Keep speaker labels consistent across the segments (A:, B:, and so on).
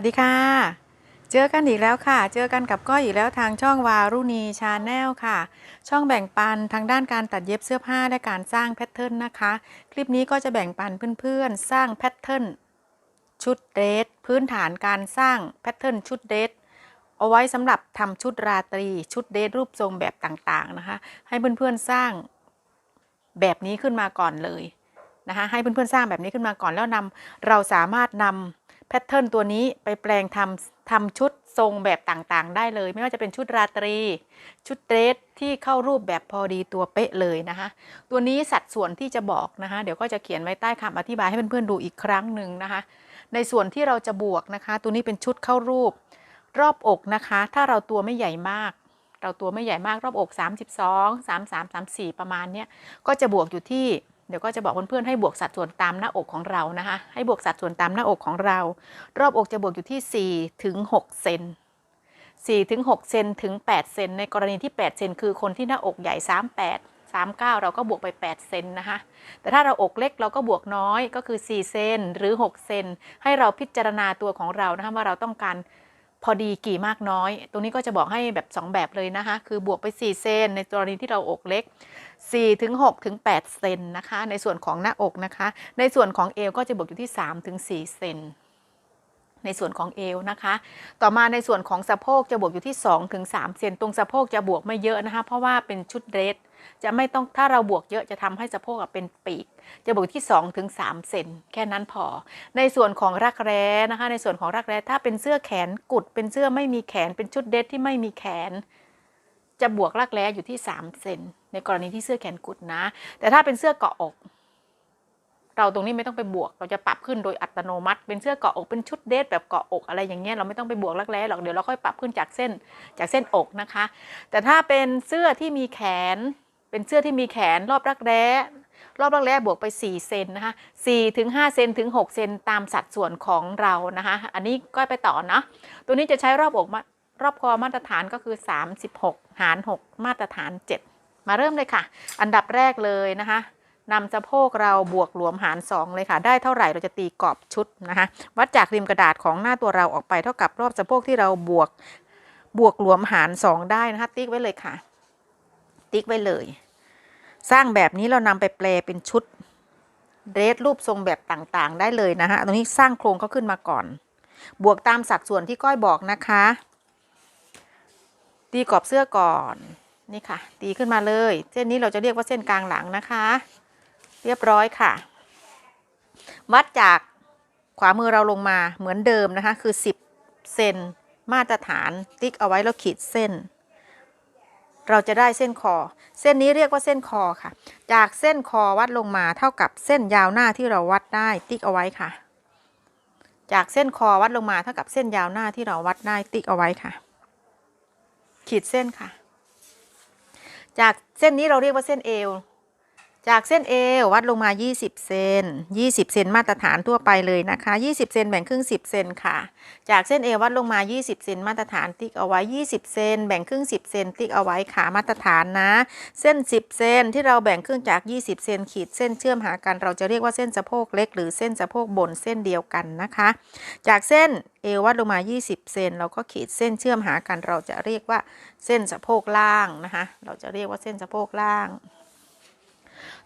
A: สดีค่ะเจอกันอีกแล้วค่ะเจอกันกับก้อยอีกแล้วทางช่องวารุณีชาแนลค่ะช่องแบ่งปันทางด้านการตัดเย็บเสื้อผ้าและการสร้างแพทเทิร์นนะคะคลิปนี้ก็จะแบ่งปันเพื่อนๆสร้างแพทเทิร์นชุดเดรสพื้นฐานการสร้างแพทเทิร์นชุดเดรสเอาไว้สำหรับทำชุดราตรีชุดเดรสรูปทรงแบบต่างๆนะคะให้เพื่อนๆสร้างแบบนี้ขึ้นมาก่อนเลยนะคะให้เพื่อนๆสร้างแบบนี้ขึ้นมาก่อนแล้วเราสามารถนำแพทเทิร์นตัวนี้ไปแปลงทำชุดทรงแบบต่างๆได้เลยไม่ว่าจะเป็นชุดราตรีชุดเดรสที่เข้ารูปแบบพอดีตัวเป๊ะเลยนะคะตัวนี้สัดส่วนที่จะบอกนะคะเดี๋ยวก็จะเขียนไว้ใต้คำอธิบายให้เพื่อนๆดูอีกครั้งหนึ่งนะคะในส่วนที่เราจะบวกนะคะตัวนี้เป็นชุดเข้ารูปรอบอกนะคะถ้าเราตัวไม่ใหญ่มากรอบอก32 33 34ประมาณเนี้ยก็จะบวกอยู่ที่เดี๋ยวก็จะบอกเพื่อนๆให้บวกสัดส่วนตามหน้าอกของเรานะคะให้บวกสัดส่วนตามหน้าอกของเรารอบอกจะบวกอยู่ที่4 ถึง 6 เซน4 ถึง 6 เซนถึง 8 เซนในกรณีที่ 8 เซนคือคนที่หน้าอกใหญ่38 39เราก็บวกไป8 เซนนะคะแต่ถ้าเราอกเล็กเราก็บวกน้อยก็คือ4 เซนหรือ6 เซนให้เราพิจารณาตัวของเรานะคะว่าเราต้องการพอดีกี่มากน้อยตรงนี้ก็จะบอกให้แบบ2แบบเลยนะคะคือบวกไป4 เซนในกรณีที่เราอกเล็ก4 ถึง 6 ถึง 8 เซนนะคะในส่วนของหน้าอกนะคะในส่วนของเอวก็จะบวกอยู่ที่3 ถึง 4 เซนในส่วนของเอวนะคะต่อมาในส่วนของสะโพกจะบวกอยู่ที่2 ถึง 3 เซนตรงสะโพกจะบวกไม่เยอะนะคะเพราะว่าเป็นชุดเดรสจะไม่ต้องถ้าเราบวกเยอะจะทำให้สะโพกเป็นปีกจะบวกที่2 ถึง 3 เซนแค่นั้นพอในส่วนของรักแร้นะคะในส่วนของรักแร้ถ้าเป็นเสื้อแขนกุดเป็นเสื้อไม่มีแขนเป็นชุดเดรสที่ไม่มีแขนจะบวกรักแร้อยู่ที่3 เซนในกรณีที่เสื้อแขนกุดนะแต่ถ้าเป็นเสื้อเกาะอกเราตรงนี้ไม่ต้องไปบวกเราจะปรับขึ้นโดยอัตโนมัติเป็นเสื้อเกาะอกเป็นชุดเดรสแบบเกาะอกอะไรอย่างเงี้ยเราไม่ต้องไปบวกรักแร้หรอกเดี๋ยวเราค่อยปรับขึ้นจากเส้นอกนะคะแต่ถ้าเป็นเสื้อที่มีแขนเป็นเสื้อที่มีแขนรอบรักแร้บวกไป4 เซนนะคะ4 ถึง 5 เซนถึง 6 เซนตามสัดส่วนของเรานะคะอันนี้ก็ไปต่อนะตัวนี้จะใช้รอบอกรอบคอมาตรฐานก็คือ36 หาร 6มาตรฐาน7มาเริ่มเลยค่ะอันดับแรกเลยนะคะนำสะโพกเราบวกหลวมหาร2เลยค่ะได้เท่าไหร่เราจะตีกรอบชุดนะคะวัดจากริมกระดาษของหน้าตัวเราออกไปเท่ากับรอบสะโพกที่เราบวกหลวมหาร2ได้นะคะติ๊กไว้เลยค่ะติ๊กไว้เลยสร้างแบบนี้เรานำไปแปลเป็นชุดเดรสรูปทรงแบบต่างๆได้เลยนะคะตรงนี้สร้างโครงเขาขึ้นมาก่อนบวกตามสัดส่วนที่ก้อยบอกนะคะตีกรอบเสื้อก่อนนี่ค่ะตีขึ้นมาเลยเส้นนี้เราจะเรียกว่าเส้นกลางหลังนะคะเรียบร้อยค่ะวัดจากขวามือเราลงมาเหมือนเดิมนะคะคือ10 เซนมาตรฐานติ๊กเอาไว้แล้วขีดเส้นเราจะได้เส้นคอเส้นนี้เรียกว่าเส้นคอค่ะจากเส้นคอวัดลงมาเท่ากับเส้นยาวหน้าที่เราวัดได้ติ๊กเอาไว้ค่ะจากเส้นคอวัดลงมาเท่ากับเส้นยาวหน้าที่เราวัดได้ติ๊กเอาไว้ค่ะขีดเส้นค่ะจากเส้นนี้เราเรียกว่าเส้นเอวจากเส้นเอววัดลงมา20 เซน20 เซนมาตรฐานทั่วไปเลยนะคะ20 เซนแบ่งครึ่ง10 เซนค่ะจากเส้นเอววัดลงมา20 เซนมาตรฐานติ๊กเอาไว้20 เซนแบ่งครึ่ง10 เซนติ๊กเอาไว้ค่ะมาตรฐานนะเส้น10 เซนที่เราแบ่งครึ่งจาก20 เซนขีดเส้นเชื่อมหากันเราจะเรียกว่าเส้นสะโพกเล็กหรือเส้นสะโพกบนเส้นเดียวกันนะคะจากเส้นเอววัดลงมา20 เซนเราก็ขีดเส้นเชื่อมหากันเราจะเรียกว่าเส้นสะโพกล่างนะคะเราจะเรียกว่าเส้นสะโพกล่าง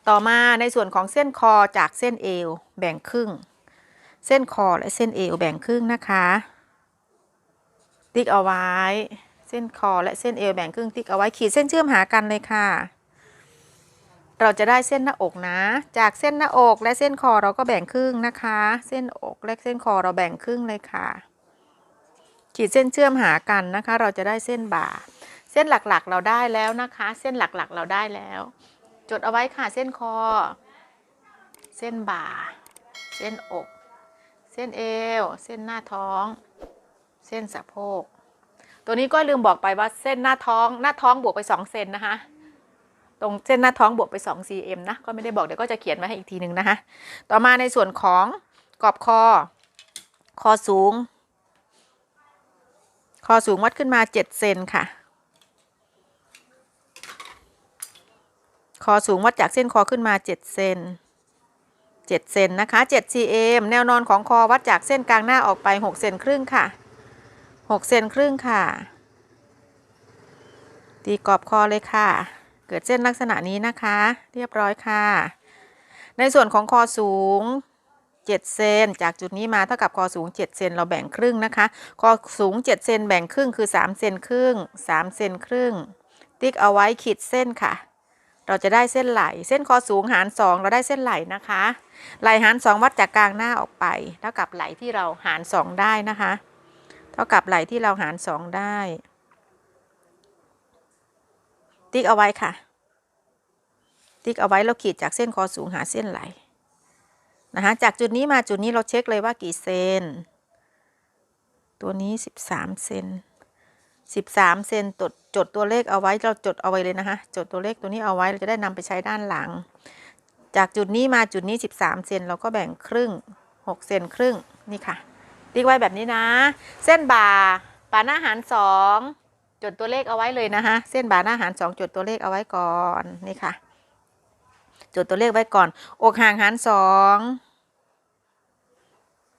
A: ต่อมาในส่วนของเส้นคอจากเส้นเอวแบ่งครึ่งเส้นคอและเส้นเอวแบ่งครึ่งนะคะติ๊กเอาไว้เส้นคอและเส้นเอวแบ่งครึ่งติ๊กเอาไว้ขีดเส้นเชื่อมหากันเลยค่ะเราจะได้เส้นหน้าอกนะจากเส้นหน้าอกและเส้นคอเราก็แบ่งครึ่งนะคะเส้นอกและเส้นคอเราแบ่งครึ่งเลยค่ะขีดเส้นเชื่อมหากันนะคะเราจะได้เส้นบ่าเส้นหลักๆเราได้แล้วนะคะเส้นหลักๆเราได้แล้วจดเอาไว้ค่ะเส้นคอเส้นบ่าเส้นอกเส้นเอวเส้นหน้าท้องเส้นสะโพกตัวนี้ก็ลืมบอกไปว่าเส้นหน้าท้องบวกไป2 เซนนะคะตรงเส้นหน้าท้องบวกไป2 cm นะก็ไม่ได้บอกเดี๋ยวก็จะเขียนมาให้อีกทีหนึ่งนะคะต่อมาในส่วนของกรอบคอสูงวัดขึ้นมา7 เซนค่ะคอสูงวัดจากเส้นคอขึ้นมา7 เซน 7 เซนนะคะ7 cm แนวนอนของคอวัดจากเส้นกลางหน้าออกไป6 เซนครึ่งค่ะ6 เซนครึ่งค่ะตีกรอบคอเลยค่ะเกิดเส้นลักษณะนี้นะคะเรียบร้อยค่ะในส่วนของคอสูง7 เซนจากจุดนี้มาเท่ากับคอสูง7 เซนเราแบ่งครึ่งนะคะคอสูง7 เซนแบ่งครึ่งคือ3 เซนครึ่ง3 เซนครึ่งติ๊กเอาไว้ขีดเส้นค่ะเราจะได้เส้นไหลเส้นคอสูงหาร2เราได้เส้นไหลนะคะไหลหาร2วัดจากกลางหน้าออกไปเท่ากับไหลที่เราหาร2ได้นะคะเท่ากับไหลที่เราหาร2ได้ติ๊กเอาไว้ค่ะติ๊กเอาไว้เราขีดจากเส้นคอสูงหาเส้นไหลนะคะจากจุดนี้มาจุดนี้เราเช็คเลยว่ากี่เซนตัวนี้13 เซน13 เซนจดตัวเลขเอาไว้เราจดเอาไว้เลยนะคะจดตัวเลขตัวนี้เอาไว้เราจะได้นำไปใช้ด้านหลังจากจุดนี้มาจุดนี้13 เซนเราก็แบ่งครึ่ง6 เซนครึ่งนี่ค่ะติ๊กไว้แบบนี้นะเส้นบ่าหน้าหาร2จดตัวเลขเอาไว้เลยนะคะเส้นบ่าหน้าหาร2จดตัวเลขเอาไว้ก่อนนี่ค่ะจดตัวเลขไว้ก่อนอกห่างหาร2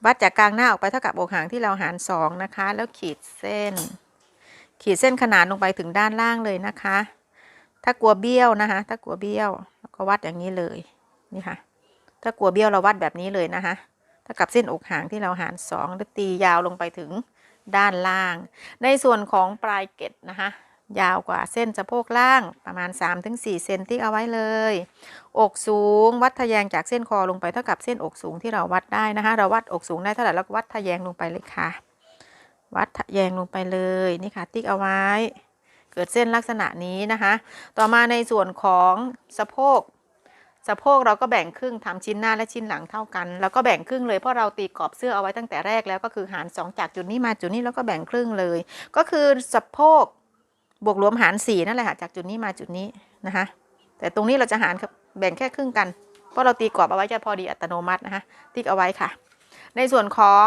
A: วัดจากกลางหน้าออกไปเท่ากับอกห่างที่เราหาร2นะคะแล้วขีดเส้นขนานลงไปถึงด้านล่างเลยนะคะถ้ากลัวเบี้ยวนะคะถ้ากลัวเบี้ยวเราก็วัดอย่างนี้เลยนี่ค่ะถ้ากลัวเบี้ยวเราวัดแบบนี้เลยนะคะเท่ากับเส้นอกห่างที่เราหาร2แล้วตียาวลงไปถึงด้านล่างในส่วนของปลายเกล็ดนะคะยาวกว่าเส้นสะโพกล่างประมาณ 3-4 เซนติ๊กเอาไว้เลยอกสูงวัดทะแยงจากเส้นคอลงไปเท่ากับเส้นอกสูงที่เราวัดได้นะคะเราวัดอกสูงได้เท่าไหร่แล้วก็วัดทะแยงลงไปเลยค่ะวัดทะแยงลงไปเลยนี่ค่ะติ๊กเอาไว้เกิดเส้นลักษณะนี้นะคะต่อมาในส่วนของสะโพกเราก็แบ่งครึ่งทำชิ้นหน้าและชิ้นหลังเท่ากันแล้วก็แบ่งครึ่งเลยเพราะเราตีกรอบเสื้อเอาไว้ตั้งแต่แรกแล้วก็คือหาร2จากจุดนี้มาจุดนี้แล้วก็แบ่งครึ่งเลยก็คือสะโพกบวกรวมหาร4นั่นแหละค่ะจากจุดนี้มาจุดนี้นะคะแต่ตรงนี้เราจะหารแบ่งแค่ครึ่งกันเพราะเราตีกรอบเอาไว้จะพอดีอัตโนมัตินะคะติ๊กเอาไว้ค่ะในส่วนของ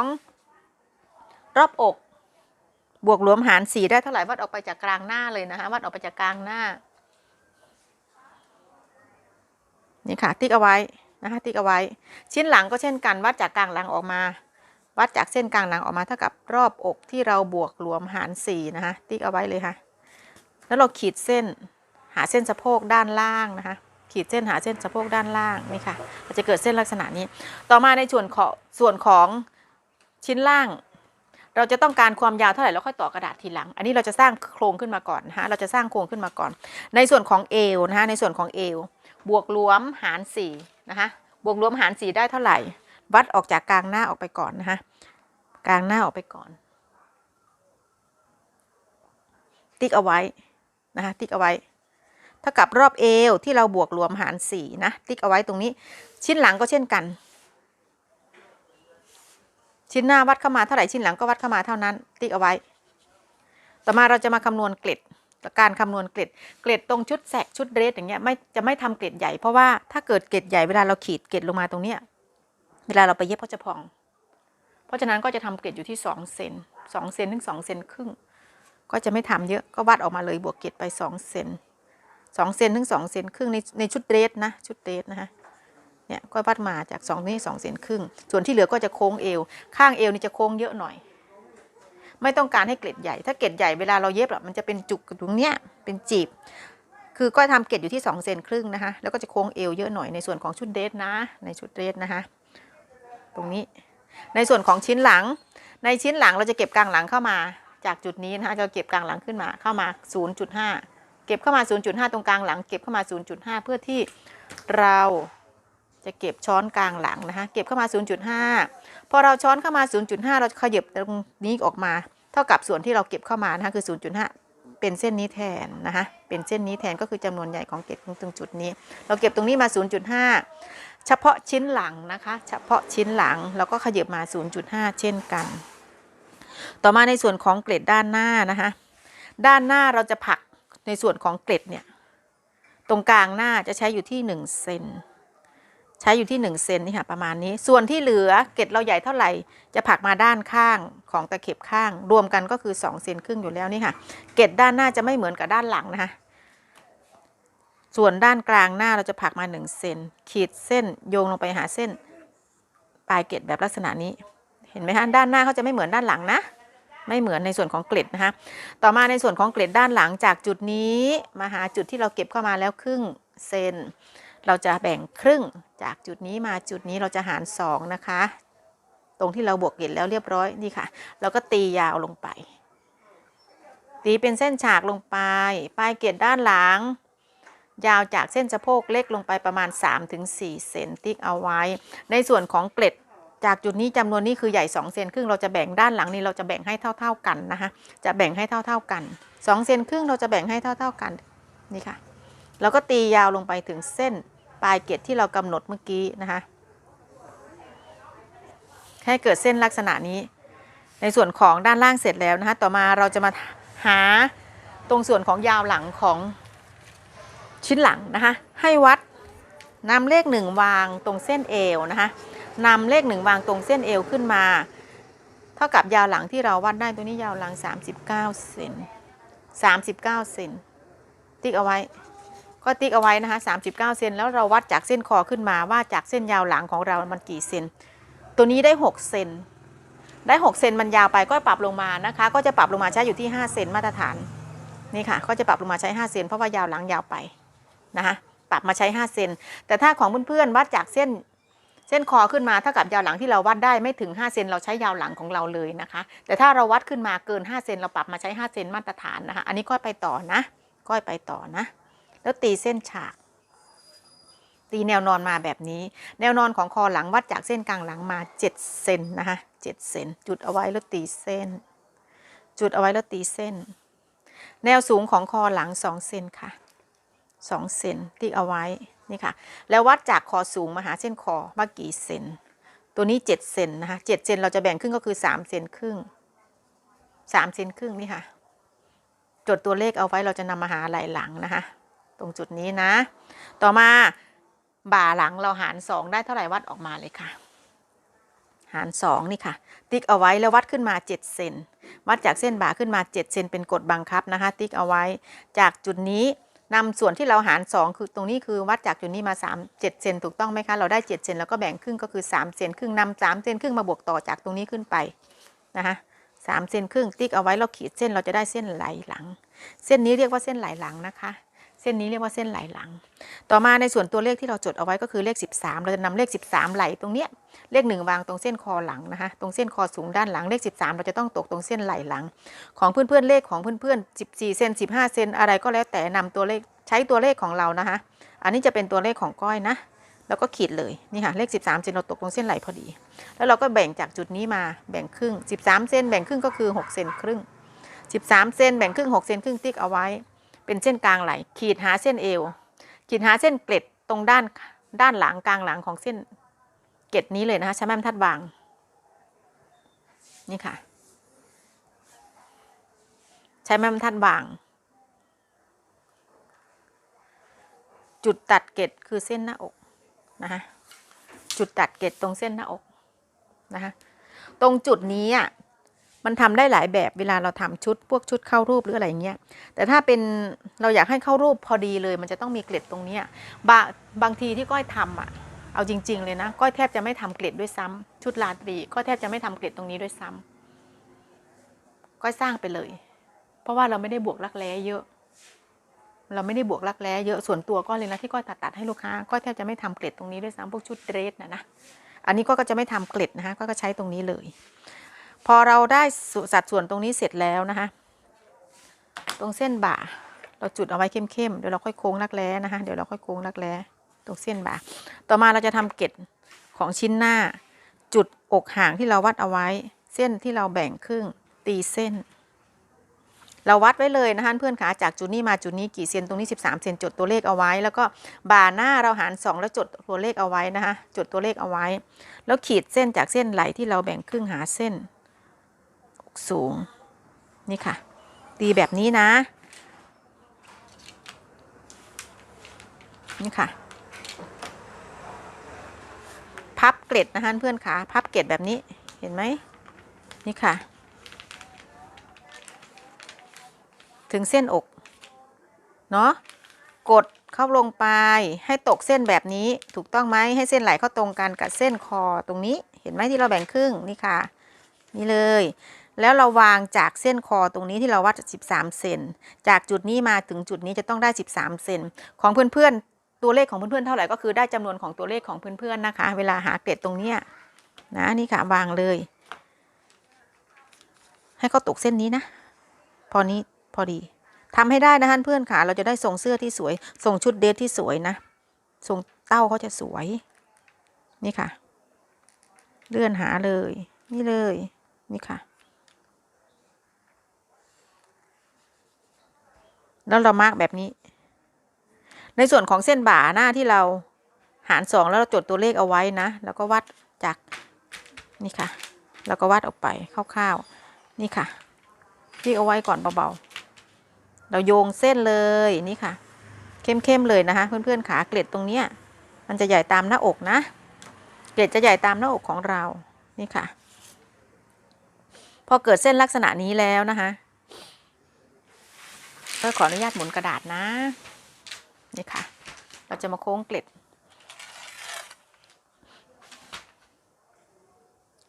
A: รอบอกบวกรวมหาร4ได้เท่าไหร่วัดออกไปจากกลางหน้าเลยนะคะวัดออกไปจากกลางหน้านี่ค่ะติ๊กเอาไว้นะคะติ๊กเอาไว้ชิ้นหลังก็เช่นกันวัดจากกลางหลังออกมาวัดจากเส้นกลางหลังออกมาเท่ากับรอบอกที่เราบวกรวมหาร4นะคะติ๊กเอาไว้เลยค่ะแล้วเราขีดเส้นหาเส้นสะโพกด้านล่างนะคะขีดเส้นหาเส้นสะโพกด้านล่างนี่ค่ะมันจะเกิดเส้นลักษณะนี้ต่อมาในส่วนของชิ้นล่างเราจะต้องการความยาวเท่าไหร่แล้วค่อยต่อกระดาษทีหลังอันนี้เราจะสร้างโครงขึ้นมาก่อนนะคะเราจะสร้างโครงขึ้นมาก่อนในส่วนของเอวนะคะในส่วนของเอวบวกรวมหาร4นะคะบวกรวมหาร4ได้เท่าไหร่วัดออกจากกลางหน้าออกไปก่อนนะคะกลางหน้าออกไปก่อนติ๊กเอาไว้นะคะติ๊กเอาไว้เท่ากับรอบเอวที่เราบวกรวมหาร4นะติ๊กเอาไว้ตรงนี้ชิ้นหลังก็เช่นกันชิ้นหน้าวัดเข้ามาเท่าไหร่ชิ้นหลังก็วัดเข้ามาเท่านั้นติ๊กเอาไว้ต่อมาเราจะมาคำนวณเกล็ดการคำนวณเกล็ดตรงชุดแสกชุดเดรสอย่างเงี้ยจะไม่ทำเกล็ดใหญ่เพราะว่าถ้าเกิดเกล็ดใหญ่เวลาเราขีดเกล็ดลงมาตรงเนี้ยเวลาเราไปเย็บก็จะพองเพราะฉะนั้นก็จะทำเกล็ดอยู่ที่2 เซน2 เซนถึง2 เซนครึ่งก็จะไม่ทำเยอะก็วัดออกมาเลยบวกเกล็ดไป2 เซน2 เซนถึง2 เซนครึ่งในชุดเดรสนะชุดเดรสนะคะเนี่ยก็วัดมาจาก2นี้2 เซนครึ่งส่วนที่เหลือก็จะโค้งเอวข้างเอวนี่จะโค้งเยอะหน่อยไม่ต้องการให้เกล็ดใหญ่ถ้าเกล็ดใหญ่เวลาเราเย็บมันจะเป็นจุกตรงเนี้ยเป็นจีบคือก็ทำเกล็ดอยู่ที่2 เซนครึ่งนะคะแล้วก็จะโค้งเอวเยอะหน่อยในส่วนของชุดเดรสนะในชุดเดรสนะคะตรงนี้ในส่วนของชิ้นหลังในชิ้นหลังเราจะเก็บกลางหลังเข้ามาจากจุดนี้นะคะจะเก็บกลางหลังขึ้นมาเข้ามา 0.5 เก็บเข้ามา 0.5 ตรงกลางหลังเก็บเข้ามา 0.5 เพื่อที่เราจะเก็บช้อนกลางหลังนะคะเก็บเข้ามา 0.5 พอเราช้อนเข้ามา 0.5 เราขยับตรงนี้ออกมาเท่ากับส่วนที่เราเก็บเข้ามานะคะคือ 0.5 เป็นเส้นนี้แทนนะคะเป็นเส้นนี้แทนก็คือจำนวนใหญ่ของเกล็ดตรงจุดนี้เราเก็บตรงนี้มา 0.5 เฉพาะชิ้นหลังนะคะเฉพาะชิ้นหลังเราก็ขยับมา 0.5 เช่นกันต่อมาในส่วนของเกล็ดด้านหน้านะคะด้านหน้าเราจะผักในส่วนของเกล็ดเนี่ยตรงกลางหน้าจะใช้อยู่ที่1 เซนใช้อยู่ที่1 เซนนี่ค่ะประมาณนี้ส่วนที่เหลือเกล็ดเราใหญ่เท่าไหร่จะผักมาด้านข้างของตะเข็บข้างรวมกันก็คือ2 เซนครึ่งอยู่แล้วนี่ค่ะเกล็ดด้านหน้าจะไม่เหมือนกับด้านหลังนะคะส่วนด้านกลางหน้าเราจะผักมา1 เซนขีดเส้นโยงลงไปหาเส้น ปลายเกล็ดแบบลักษณะนี้เห็นไหมคะด้านหน้าเขาจะไม่เหมือนด้านหลังนะไม่เหมือนในส่วนของเกล็ดนะคะต่อมาในส่วนของเกล็ดด้านหลังจากจุดนี้มาหาจุดที่เราเก็บเข้ามาแล้วครึ่งเซนเราจะแบ่งครึ่งจากจุดนี้มาจุดนี้เราจะหาร2นะคะตรงที่เราบวกเกล็ดแล้วเรียบร้อยนี่ค่ะเราก็ตียาวลงไปตีเป็นเส้นฉากลงไปปลายเกล็ดด้านหลังยาวจากเส้นสะโพกเล็กลงไปประมาณ 3-4 เซนติ๊กเอาไว้ในส่วนของเกล็ดจากจุดนี้จำนวนนี้คือใหญ่2 เซนครึ่งเราจะแบ่งด้านหลังนี้เราจะแบ่งให้เท่าๆกันนะคะจะแบ่งให้เท่าๆกัน2 เซนครึ่งเราจะแบ่งให้เท่าๆกันนี่ค่ะแล้วก็ตียาวลงไปถึงเส้นปลายเกล็ดที่เรากำหนดเมื่อกี้นะคะให้เกิดเส้นลักษณะนี้ในส่วนของด้านล่างเสร็จแล้วนะคะต่อมาเราจะมาหาตรงส่วนของยาวหลังของชิ้นหลังนะคะให้วัดนำเลข1วางตรงเส้นเอวนะคะนำเลข1วางตรงเส้นเอวขึ้นมาเท่ากับยาวหลังที่เราวัดได้ตัวนี้ยาวหลัง39 เซน39 เซนติ๊กเอาไว้ก็ติ๊กเอาไว้นะคะ39 เซนแล้วเราวัดจากเส้นคอขึ้นมาว่าจากเส้นยาวหลังของเรามันกี่เซนตัวนี้ได้6 เซนได้6 เซนมันยาวไปก็ปรับลงมานะคะก็จะปรับลงมาใช้อยู่ที่5 เซนมาตรฐานนี่ค่ะก็จะปรับลงมาใช้5 เซนเพราะว่ายาวหลังยาวไปนะคะปรับมาใช้5 เซนแต่ถ้าของเพื่อนๆวัดจากเส้นคอขึ้นมาเท่ากับยาวหลังที่เราวัดได้ไม่ถึง5 เซนเราใช้ยาวหลังของเราเลยนะคะแต่ถ้าเราวัดขึ้นมาเกิน5 เซนเราปรับมาใช้5 เซนมาตรฐานนะคะอันนี้ก้อยไปต่อนะก้อยไปต่อนะแล้วตีเส้นฉากตีแนวนอนมาแบบนี้แนวนอนของคอหลังวัดจากเส้นกลางหลังมา7 เซนนะคะ7 เซนจุดเอาไว้แล้วตีเส้นจุดเอาไว้แล้วตีเส้นแนวสูงของคอหลัง2 เซนค่ะ2 เซนติ๊กเอาไว้นี่ค่ะแล้ววัดจากคอสูงมาหาเส้นคอว่ากี่เซนตัวนี้7 เซนนะคะ7 เซนเราจะแบ่งครึ่งก็คือ3 เซนครึ่ง3 เซนครึ่งนี่ค่ะจดตัวเลขเอาไว้เราจะนำมาหาไหล่หลังนะคะตรงจุดนี้นะต่อมาบ่าหลังเราหาร2ได้เท่าไหร่วัดออกมาเลยค่ะหาร2นี่ค่ะติ๊กเอาไว้แล้ววัดขึ้นมา7 เซนวัดจากเส้นบ่าขึ้นมา7 เซนเป็นกฎบังคับนะคะติ๊กเอาไว้จากจุดนี้นำส่วนที่เราหาร2คือตรงนี้คือวัดจากจุดนี้มา7 เซนถูกต้องไหมคะเราได้7 เซนแล้วก็แบ่งครึ่งก็คือ3 เซนครึ่งนำ3 เซนครึ่งมาบวกต่อจากตรงนี้ขึ้นไปนะคะ3 เซนครึ่งติ๊กเอาไว้เราขีดเส้นเราจะได้เส้นไหล่หลังเส้นนี้เรียกว่าเส้นไหล่หลังนะคะเส้นนี้เรียกว่าเส้นไหล่หลังต่อมาในส่วนตัวเลขที่เราจดเอาไว้ก็คือเลข13เราจะนำเลข13ไหล่ตรงเนี้ยเลข1วางตรงเส้นคอหลังนะคะตรงเส้นคอสูงด้านหลังเลข13เราจะต้องตกตรงเส้นไหล่หลังของเพื่อนๆเลขของเพื่อนๆ14 เซน15 เซนอะไรก็แล้วแต่นำตัวเลขใช้ตัวเลขของเรานะคะอันนี้จะเป็นตัวเลขของก้อยนะแล้วก็ขีดเลยนี่ค่ะเลข13 เซนเราตกตรงเส้นไหล่พอดีแล้วเราก็แบ่งจากจุดนี้มาแบ่งครึ่ง13 เซนแบ่งครึ่งก็คือ6 เซนครึ่ง13 เซนแบ่งครึ่ง6 เซนครึ่งติ๊กเอาไว้เป็นเส้นกลางไหล่ขีดหาเส้นเอวขีดหาเส้นเกล็ดตรงด้านหลังกลางหลังของเส้นเกล็ดนี้เลยนะคะใช้ไม้บรรทัดวางนี่ค่ะใช้ไม้บรรทัดวางจุดตัดเกล็ดคือเส้นหน้าอกนะคะจุดตัดเกล็ดตรงเส้นหน้าอกนะคะตรงจุดนี้อ่ะมันทำได้หลายแบบเวลาเราทำชุดพวกชุดเข้ารูปหรืออะไรเงี้ยแต่ถ้าเป็นเราอยากให้เข้ารูปพอดีเลยมันจะต้องมีเกล็ดตรงนี้บางทีที่ก้อยทำอ่ะเอาจริงๆเลยนะก้อยแทบจะไม่ทำเกล็ดด้วยซ้ำชุดราตรีก้อยแทบจะไม่ทำเกล็ดตรงนี้ด้วยซ้ำก้อยสร้างไปเลยเพราะว่าเราไม่ได้บวกรักแร้เยอะเราไม่ได้บวกรักแร้เยอะส่วนตัวก้อยเลยนะที่ก้อยตัดให้ลูกค้าก้อยแทบจะไม่ทำเกล็ดตรงนี้ด้วยซ้ำพวกชุดเดรสนะอันนี้ก็จะไม่ทำเกล็ดนะคะก็ใช้ตรงนี้เลยพอเราได้สัดส่วนตรงนี้เสร็จแล้วนะคะตรงเส้นบ่าเราจุดเอาไว้เข้มๆเดี๋ยวเราค่อยโค้งรักแร้นะคะเดี๋ยวเราค่อยโค้งรักแร้ตรงเส้นบ่าต่อมาเราจะทำเกล็ดของชิ้นหน้าจุดอกห่างที่เราวัดเอาไว้เส้นที่เราแบ่งครึ่งตีเส้นเราวัดไว้เลยนะคะเพื่อนขาจากจุดนี้มาจุดนี้กี่เซนตรงนี้13 เซนจดตัวเลขเอาไว้แล้วก็บ่าหน้าเราหาร2แล้วจดตัวเลขเอาไว้นะคะจดตัวเลขเอาไว้แล้วขีดเส้นจากเส้นไหล่ที่เราแบ่งครึ่งหาเส้นสูงนี่ค่ะตีแบบนี้นะนี่ค่ะพับเกล็ดนะคะเพื่อนขาพับเกล็ดแบบนี้เห็นไหมนี่ค่ะถึงเส้นอกเนาะกด เข้าลงไปให้ตกเส้นแบบนี้ถูกต้องไหมให้เส้นไหลเข้าตรงกันกับเส้นคอตรงนี้เห็นไหมที่เราแบ่งครึ่งนี่ค่ะนี่เลยแล้วเราวางจากเส้นคอตรงนี้ที่เราวัด13 เซนจากจุดนี้มาถึงจุดนี้จะต้องได้13 เซนของเพื่อนๆตัวเลขของเพื่อนๆเท่าไหร่ก็คือได้จำนวนของตัวเลขของเพื่อนๆนะคะเวลาหาเกรดตรงเนี้ยนะนี่ค่ะวางเลยให้เขาตกเส้นนี้นะพอนี้พอดีทำให้ได้นะเพื่อนค่ะเราจะได้ทรงเสื้อที่สวยทรงชุดเดทที่สวยนะทรงเต้าเขาจะสวยนี่ค่ะเลื่อนหาเลยนี่เลยนี่ค่ะแล้วเรามาร์กแบบนี้ในส่วนของเส้นบ่าหน้าที่เราหาร2แล้วเราจดตัวเลขเอาไว้นะแล้วก็วัดจากนี่ค่ะแล้วก็วัดออกไปคร่าวๆนี่ค่ะที่เอาไว้ก่อนเบาๆเราโยงเส้นเลยนี่ค่ะเข้มๆเลยนะคะเพื่อนๆขาเกล็ดตรงเนี้ยมันจะใหญ่ตามหน้าอกนะเกล็ดจะใหญ่ตามหน้าอกของเรานี่ค่ะพอเกิดเส้นลักษณะนี้แล้วนะคะก็ขออนุญาตหมุนกระดาษนะนี่ค่ะเราจะมาโค้งเกล็ด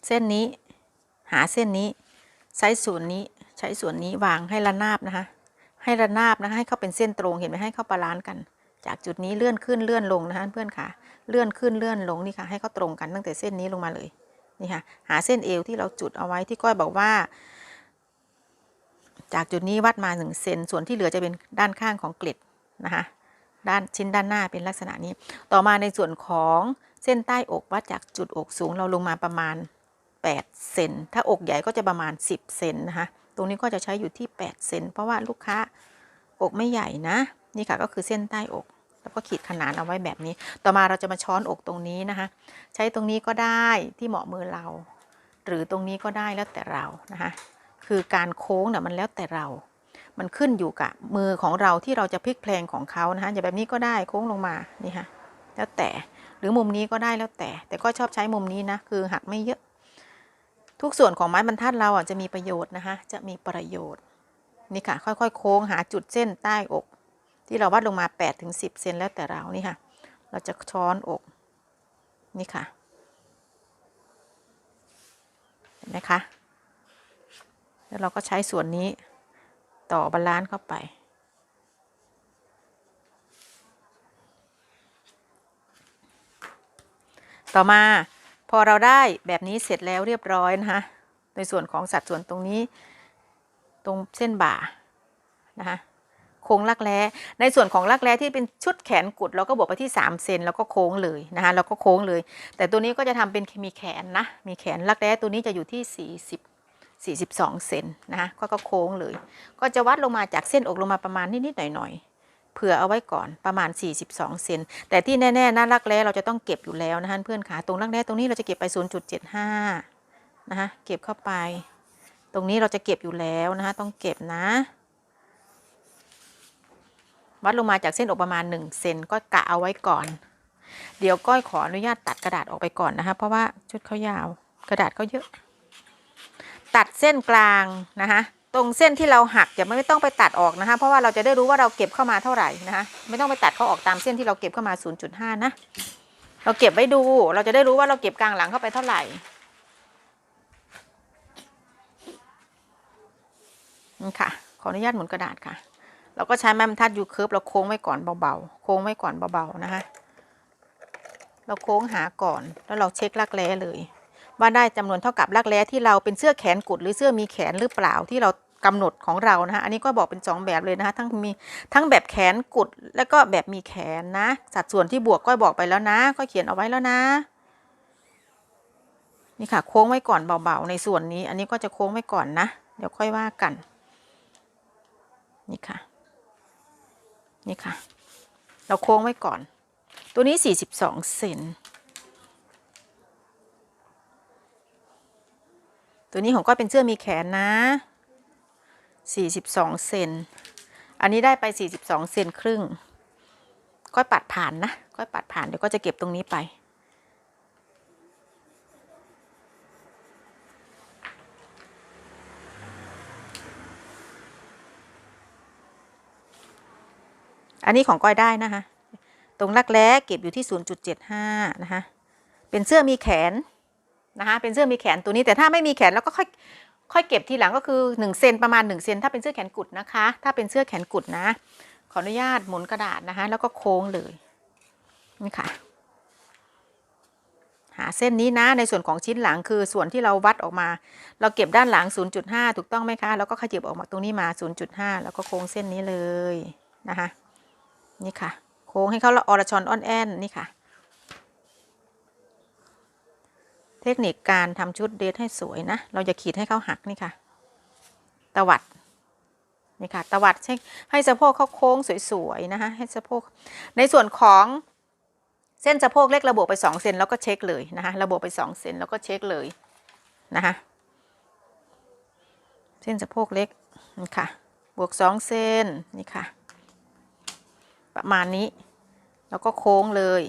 A: เส้นนี้หาเส้นนี้ใช้ส่วนนี้วางให้ระนาบนะคะให้ระนาบนะคะให้เข้าเป็นเส้นตรงเห็นไหมให้เข้าบาลานซ์กันจากจุดนี้เลื่อนขึ้นเลื่อนลงนะคะเพื่อนค่ะเลื่อนขึ้นเลื่อนลงนี่ค่ะให้เขาตรงกันตั้งแต่เส้นนี้ลงมาเลยนี่ค่ะหาเส้นเอวที่เราจุดเอาไว้ที่ก้อยบอกว่าจากจุดนี้วัดมา1 เซนส่วนที่เหลือจะเป็นด้านข้างของเกล็ดนะคะด้านชิ้นด้านหน้าเป็นลักษณะนี้ต่อมาในส่วนของเส้นใต้อกวัดจากจุดอกสูงเราลงมาประมาณ8 เซนถ้าอกใหญ่ก็จะประมาณ10 เซนนะคะตรงนี้ก็จะใช้อยู่ที่8 เซนเพราะว่าลูกค้าอกไม่ใหญ่นะนี่ค่ะก็คือเส้นใต้อกแล้วก็ขีดขนานเอาไว้แบบนี้ต่อมาเราจะมาช้อนอกตรงนี้นะคะใช้ตรงนี้ก็ได้ที่เหมาะมือเราหรือตรงนี้ก็ได้แล้วแต่เรานะคะคือการโค้งเนี่ยมันแล้วแต่เรามันขึ้นอยู่กับมือของเราที่เราจะพลิกแพลงของเขานะคะอย่างแบบนี้ก็ได้โค้งลงมานี่ค่ะแล้วแต่หรือมุมนี้ก็ได้แล้วแต่ก็ชอบใช้มุมนี้นะคือหักไม่เยอะทุกส่วนของไม้บรรทัดเราจะมีประโยชน์นะคะจะมีประโยชน์นี่ค่ะค่อยๆโค้งหาจุดเส้นใต้อกที่เราวัดลงมา8 ถึง 10 เซนแล้วแต่เรานี่ค่ะเราจะช้อนอกนี่ค่ะเห็นไหมคะแล้วเราก็ใช้ส่วนนี้ต่อบาลานซ์เข้าไปต่อมาพอเราได้แบบนี้เสร็จแล้วเรียบร้อยนะคะในส่วนของสัดส่วนตรงนี้ตรงเส้นบ่านะคะโค้งรักแร้ในส่วนของรักแร้ที่เป็นชุดแขนกุดเราก็บวกไปที่3 เซนแล้วก็โค้งเลยนะคะเราก็โค้งเลยแต่ตัวนี้ก็จะทำเป็นมีแขนนะมีแขนรักแร้ตัวนี้จะอยู่ที่42 เซนนะคะก็โค้งเลยก็จะวัดลงมาจากเส้นอกลงมาประมาณนิดๆหน่อยๆเผื่อเอาไว้ก่อนประมาณ42 เซนแต่ที่แน่ๆนะรักแร้เราจะต้องเก็บอยู่แล้วนะคะเพื่อนขาตรงรักแร้ตรงนี้เราจะเก็บไป 0.75 นะคะเก็บเข้าไปตรงนี้เราจะเก็บอยู่แล้วนะคะต้องเก็บนะวัดลงมาจากเส้นอกประมาณ1 เซนก็กะเอาไว้ก่อนเดี๋ยวก้อยขออนุญาตตัดกระดาษออกไปก่อนนะคะเพราะว่าชุดเขายาวกระดาษเขาเยอะตัดเส้นกลางนะคะตรงเส้นที่เราหักอย่าไม่ต้องไปตัดออกนะคะเพราะว่าเราจะได้รู้ว่าเราเก็บเข้ามาเท่าไหร่นะคะไม่ต้องไปตัดเขาออกตามเส้นที่เราเก็บเข้ามา 0.5 นะเราเก็บไว้ดูเราจะได้รู้ว่าเราเก็บกลางหลังเข้าไปเท่าไหร่นี่ค่ะขออนุญาตหมุนกระดาษค่ะเราก็ใช้ไม้บรรทัดยูเคิร์ฟเราโค้งไว้ก่อนเบาๆโค้งไว้ก่อนเบาๆนะคะเราโค้งหาก่อนแล้วเราเช็ครักแร้เลยว่าได้จำนวนเท่ากับรักแร้ที่เราเป็นเสื้อแขนกุดหรือเสื้อมีแขนหรือเปล่าที่เรากำหนดของเรานะคะอันนี้ก็บอกเป็น2 แบบเลยนะคะทั้งแบบแขนกุดแล้วก็แบบมีแขนนะสัดส่วนที่บวกก็บอกไปแล้วนะก็เขียนเอาไว้แล้วนะนี่ค่ะโค้งไว้ก่อนเบาๆในส่วนนี้อันนี้ก็จะโค้งไว้ก่อนนะเดี๋ยวค่อยว่ากันนี่ค่ะนี่ค่ะเราโค้งไว้ก่อนตัวนี้42 เซนตัวนี้ของก้อยเป็นเสื้อมีแขนนะ42 เซนอันนี้ได้ไป42 เซนครึ่งก้อยปัดผ่านนะก้อยปัดผ่านเดี๋ยวก็จะเก็บตรงนี้ไป อันนี้ของก้อยได้นะคะตรงรักแร้เก็บอยู่ที่ 0.75 นะคะเป็นเสื้อมีแขนนะคะเป็นเสื้อมีแขนตัวนี้แต่ถ้าไม่มีแขนแล้วก็ค่อยเก็บทีหลังก็คือ1เซนประมาณ1เซนถ้าเป็นเสื้อแขนกุดนะคะถ้าเป็นเสื้อแขนกุดนะขออนุญาตหมุนกระดาษนะคะแล้วก็โค้งเลยนี่ค่ะหาเส้นนี้นะในส่วนของชิ้นหลังคือส่วนที่เราวัดออกมาเราเก็บด้านหลัง 0.5 ถูกต้องไหมคะแล้วก็ขยับออกมาตรงนี้มา 0.5 แล้วก็โค้งเส้นนี้เลยนะคะนี่ค่ะโค้งให้เขาอรชรอ้อนแอนนี่ค่ะเทคนิคการทำชุดเดรสให้สวยนะเราจะขีดให้เขาหักนี่ค่ะตวัดนี่ค่ะตวัดให้สะโพกเขาโค้งสวยๆนะคะให้สะโพกในส่วนของเส้นสะโพกเล็กระบวกไป2เซนแล้วก็เช็คเลยนะคะระบวกไป2เซนแล้วก็เช็คเลยนะคะเส้นสะโพกเล็กนี่ค่ะบวก2เซนนี่ค่ะประมาณนี้แล้วก็โค้งเลย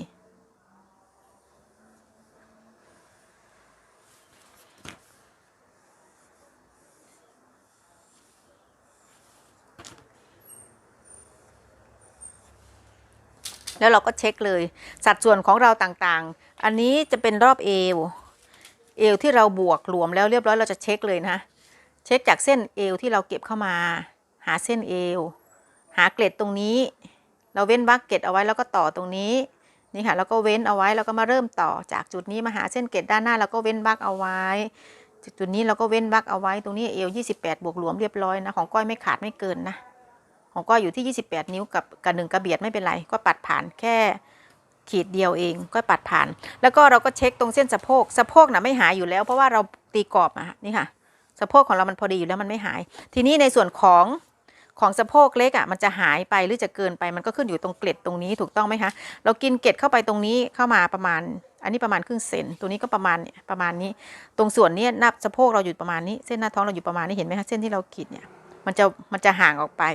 A: แล้วเราก็เช็คเลยสัดส่วนของเราต่างๆอันนี้จะเป็นรอบเอวที่เราบวกรวมแล้วเรียบร้อยเราจะเช็คเลยนะเช็คจากเส้นเอวที่เราเก็บเข้ามาหาเส้นเอวหาเกล็ดตรงนี้เราเว้นวรรคเกล็ดเอาไว้แล้วก็ต่อตรงนี้นี่ค่ะแล้วก็เว้นเอาไว้แล้วก็มาเริ่มต่อจากจุดนี้มาหาเส้นเกล็ดด้านหน้าแล้วก็เว้นวรรคเอาไว้จุดนี้เราก็เว้นวรรคเอาไว้ตรงนี้เอว28บวกรวมเรียบร้อยนะของก้อยไม่ขาดไม่เกินนะของก้อยอยู่ที่28นิ้วกับ1กระเบียดไม่เป็นไรก็ปัดผ่านแค่ขีดเดียวเองก็ปัดผ่านแล้วก็เราก็เช็คตรงเส้นสะโพกนะไม่หายอยู่แล้วเพราะว่าเราตีกรอบนี่ค่ะสะโพกของเรามันพอดีอยู่แล้วมันไม่หายทีนี้ในส่วนของสะโพกเล็กมันจะหายไปหรือจะเกินไปมันก็ขึ้นอยู่ตรงเกล็ดตรงนี้ถูกต้องไหมคะเรากินเกล็ดเข้าไปตรงนี้เข้ามาประมาณอันนี้ประมาณครึ่งเซนตัวนี้ก็ประมาณนี้ตรงส่วนนี้นับสะโพกเราอยู่ประมาณนี้เส้นหน้าท้องเราอยู่ประมาณนี้เห็นไหมคะเส้นที่เราขีดเนี่ยมันจะห่างออกไป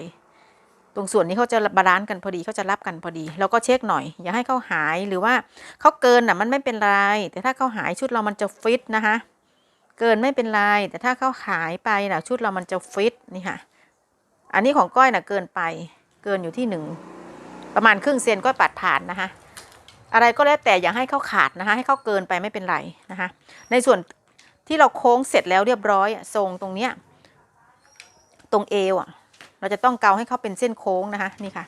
A: ตรงส่วนนี้เขาจะบาลานซ์กันพอดีเขาจะรับกันพอดีเราก็เช็คหน่อยอย่าให้เขาหายหรือว่าเขาเกินมันไม่เป็นไรแต่ถ้าเขาหายชุดเรามันจะฟิตนะคะเกินไม่เป็นไรแต่ถ้าเขาหายไปชุดเรามันจะฟิตนี่ค่ะอันนี้ของก้อยเกินไปเกินอยู่ที่ประมาณครึ่งเซนก็ปัดผ่านนะคะอะไรก็แล้วแต่อย่าให้เขาขาดนะคะให้เขาเกินไปไม่เป็นไรนะคะในส่วนที่เราโค้งเสร็จแล้วเรียบร้อยทรงตรงเนี้ยตรงเอวเราจะต้องเกาให้เขาเป็นเส้นโค้งนะคะนี่ค่ะ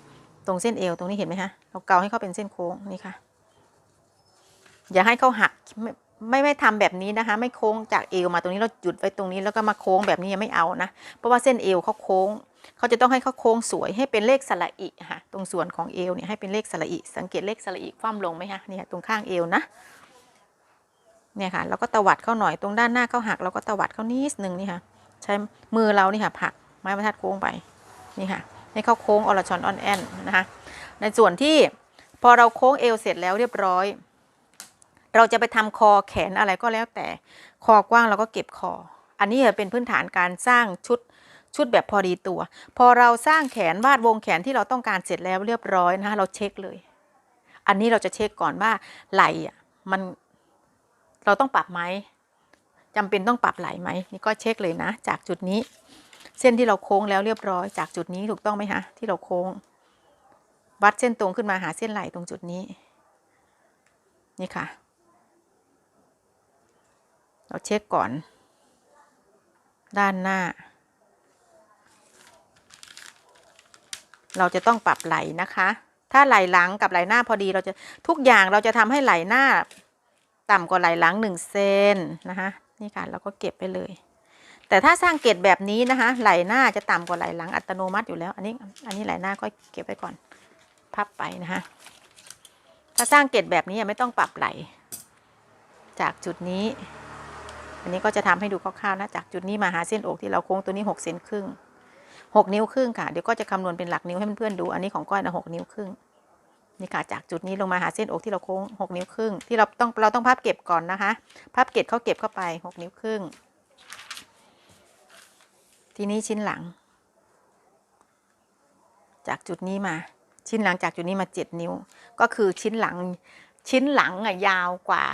A: ตรงเส้นเอวตรงนี้เห็นไหมคะเราเกาให้เขาเป็นเส้นโค้งนี่ค่ะอย่าให้เขาหักไม่ทำแบบนี้นะคะไม่โค้งจากเอวมาตรงนี้เราหยุดไว้ตรงนี้แล้วก็มาโค้งแบบนี้ยังไม่เอานะเพราะว่าเส้นเอวเขาโค้งเขาจะต้องให้เขาโค้งสวยให้เป็นเลขสระอิค่ะตรงส่วนของเอวเนี่ยให้เป็นเลขสระอิสังเกตเลขสระอิคว่ำลงไหมคะเนี่ยตรงข้างเอวนะเนี่ยค่ะแล้วก็ตวัดเข้าหน่อยตรงด้านหน้าเขาหักเราก็ตวัดเข้านิดนึงนี่ค่ะใช้มือเรานี่ค่ะผลักไม้บรรทัดโค้งไปนี่ค่ะให้เขาโค้งอรชรอ้อนแอนนะคะในส่วนที่พอเราโค้งเอวเสร็จแล้วเรียบร้อยเราจะไปทำคอแขนอะไรก็แล้วแต่คอกว้างเราก็เก็บคออันนี้เป็นพื้นฐานการสร้างชุดแบบพอดีตัวพอเราสร้างแขนวาดวงแขนที่เราต้องการเสร็จแล้วเรียบร้อยนะคะเราเช็คเลยอันนี้เราจะเช็คก่อนว่าไหล่มันเราต้องปรับไหมจำเป็นต้องปรับไหล่ไหมนี่ก็เช็คเลยนะจากจุดนี้เส้นที่เราโค้งแล้วเรียบร้อยจากจุดนี้ถูกต้องไหมคะที่เราโค้งวัดเส้นตรงขึ้นมาหาเส้นไหล่ตรงจุดนี้นี่ค่ะเราเช็คก่อนด้านหน้าเราจะต้องปรับไหล่นะคะถ้าไหล่หลังกับไหล่หน้าพอดีเราจะทุกอย่างเราจะทำให้ไหล่หน้าต่ำกว่าไหล่หลัง1เซนนะคะนี่ค่ะเราก็เก็บไปเลยแต่ถ้าสร้างเกล็ดแบบนี้นะคะไหล่หน้าจะต่ำกว่าไหล่หลังอัตโนมัติอยู่แล้วอันนี้ไหล่หน้าก็เก็บไว้ก่อนพับไปนะคะถ้าสร้างเกล็ดแบบนี้ไม่ต้องปรับไหล่จากจุดนี้อันนี้ก็จะทำให้ดูคร่าวๆนะจากจุดนี้มาหาเส้นอกที่เราโค้งตัวนี้6เซนครึ่ง6นิ้วครึ่งค่ะเดี๋ยวก็จะคำนวณเป็นหลักนิ้วให้เพื่อนๆดูอันนี้ของก้อย6นิ้วครึ่งนี่ค่ะจากจุดนี้ลงมาหาเส้นอกที่เราโค้ง6นิ้วครึ่งที่เราต้องพับเก็บก่อนนะคะพับเก็บเข้าไป6นิ้วครึ่งทีนี้ชิ้นหลังจากจุดนี้มาชิ้นหลังจากจุดนี้มา7นิ้วก็คือชิ้นหลังยาวกว่า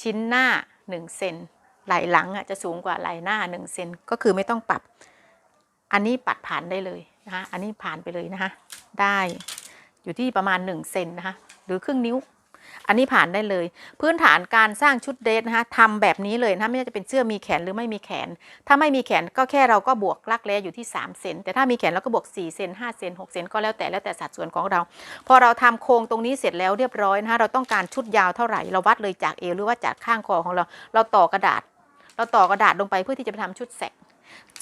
A: ชิ้นหน้า1เซนไหล่หลังจะสูงกว่าไหล่หน้า1เซนก็คือไม่ต้องปรับอันนี้ปัดผ่านได้เลยนะคะอันนี้ผ่านไปเลยนะคะได้ อยู่ที่ประมาณ1 เซนนะคะหรือครึ่งนิ้วอันนี้ผ่านได้เลยพื้นฐานการสร้างชุดเดรสนะคะทำแบบนี้เลยนะไม่ว่าจะเป็นเสื้อมีแขนหรือไม่มีแขนถ้าไม่มีแขนก็แค่เราก็บวกรักแร้อยู่ที่3 เซนแต่ถ้ามีแขนเราก็บวก4 เซน5 เซน6 เซนก็แล้วแต่สัดส่วนของเราพอเราทำโครงตรงนี้เสร็จแล้วเรียบร้อยนะคะเราต้องการชุดยาวเท่าไหร่เราวัดเลยจากเอวหรือว่าจากข้างคอของเราต่อกระดาษลงไปเพื่อที่จะไปทำชุดแสก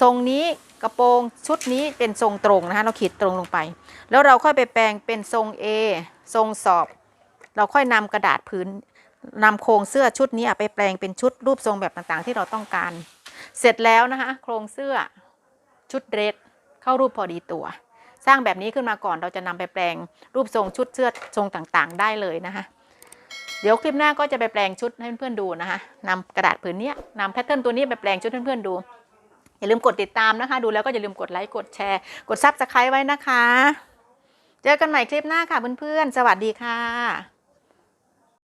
A: ทรงนี้กระโปรงชุดนี้เป็นทรงตรงนะคะเราขีดตรงลงไปแล้วเราค่อยไปแปลงเป็นทรง A ทรงสอบเราค่อยนำกระดาษพื้นนำโครงเสื้อชุดนี้ไปแปลงเป็นชุดรูปทรงแบบต่างๆที่เราต้องการเสร็จแล้วนะคะโครงเสื้อชุดเดรสเข้ารูปพอดีตัวสร้างแบบนี้ขึ้นมาก่อนเราจะนำไปแปลงรูปทรงชุดเสื้อทรงต่างๆได้เลยนะคะเดี๋ยวคลิปหน้าก็จะไปแปลงชุดให้เพื่อนๆดูนะคะนำกระดาษผืนนี้นำแพทเทิร์นตัวนี้ไปแปลงชุดให้เพื่อนๆดูอย่าลืมกดติดตามนะคะดูแล้วก็อย่าลืมกดไลค์กดแชร์กดซับสไครต์ไว้นะคะเจอกันใหม่คลิปหน้าค่ะเพื่อนๆสวัสดีค่ะ